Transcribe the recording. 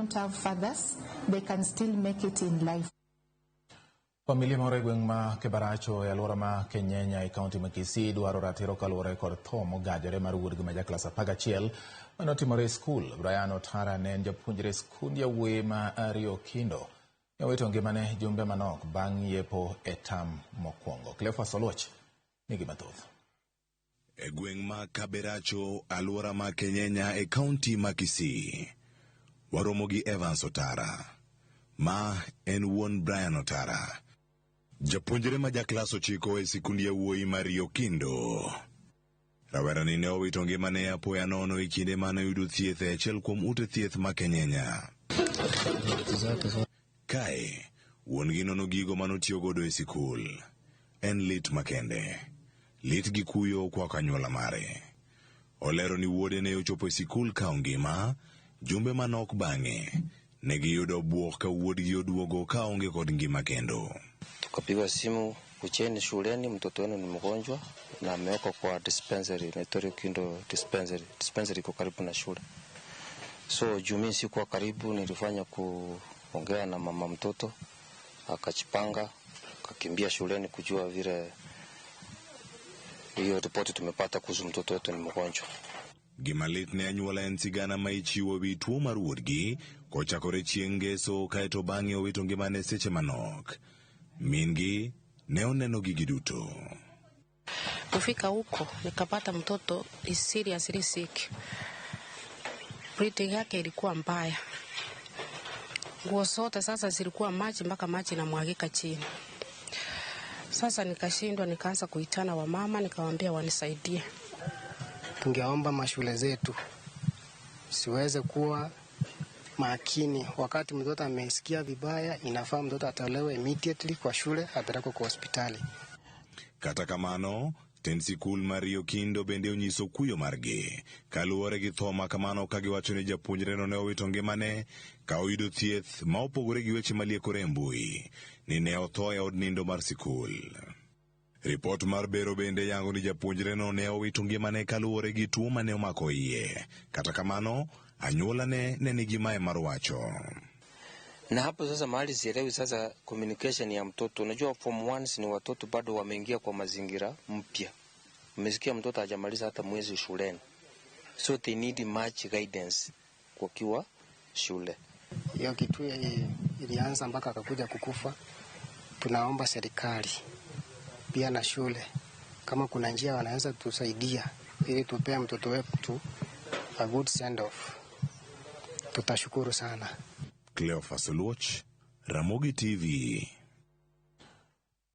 don't have fathers, they can still make it in life. Familia moro e gweng' ma Kibaracho e alwora ma Kenyenya e kaunti ma Kisii dwaro ratiro kaluwore kod tho mogajore mar wuodgi ma jaklas 11 manotimore e skul. Brian Otara ne en japuonjre skund yawuoyi ma Rio Kindo. Ne owito ngimane jumbe manok bang' yepo e tam mokwongo. Cleophas Oluoch nigi mathoth. E gweng' ma Kibaracho alwora ma Kenyenya e kaunti ma Kisii waromo gi Evans Otara ma en wuon Brian Otara, japuonjre ma jaklas 9 e sikund yawuoyi ma Rio Kindo. Rawerani ne owito ngimane apoya nono e kinde mane oyudo thieth e achiel kuom ute thieth ma Kenyenya. Kae wuon-gi nono gigo manotiyo godo e sikul. En lit makende. Lit gi kuyo kwa kanyuola mare. Olero ni wuode ne ochopo e sikul ka ongima, jumbe manok bang'e ne giyudo buok ka wuodgi oduogo ka onge kod ngima kendo. Tukapigwa simu, kucheni shuleni, mtoto wenu ni mgonjwa na amewekwa kwa dispensary, na Rio Kindo dispensary. Dispensary iko karibu na shule. So jumi sikuwa karibu, nilifanya kuongea na mama mtoto, akachipanga, akakimbia shuleni kujua vile hiyo ripoti tumepata kuhusu mtoto wetu ni mgonjwa. Gimalit ne anyuola en sigana ma ichiwo wi tuo mar wuodgi kochakore chieng' ngeso kaeto bang'e owito ngimane seche manok. Mingi ne oneno gigi duto. Kufika huko nikapata mtoto is seriously sick. Breathing yake ilikuwa mbaya. Nguo zote sasa zilikuwa maji mpaka maji inamwagika chini. Sasa nikashindwa, nikaanza kuitana wa mama, nikawaambia wanisaidie. Tungeomba mashule zetu siweze kuwa makini wakati mtoto amesikia vibaya, inafaa mtoto atolewe immediately kwa shule apelekwe kwa hospitali. Kata kamano, tend sikul mar Rio Kindo bende onyiso kuyo margi kaluwore gi tho ma kamano ka giwacho ni japuonjre no ne owito ngimane ka oyudo thieth ma opogore gi weche maliekore e mbui ni ne otho e od nindo mar sikul. Ripot mar bero bende yango ni japuonjre no ne owito ngimane kaluwore gi tuo mane omako iye. Kata kamano, anyuola ne nigi mae mar wacho. Na hapo sasa mahali sielewi sasa communication ya mtoto. Unajua form 1 ni watoto bado wameingia kwa mazingira mpya. Umesikia mtoto hajamaliza hata mwezi shuleni. So they need much guidance kwa kiwa shule. Hiyo kitu ilianza mpaka akakuja kukufa. Tunaomba serikali pia na shule kama kuna njia wanaweza tusaidia ili tupea mtoto wetu a good send off. Tutashukuru sana. Cleophas Oluoch, Ramogi TV.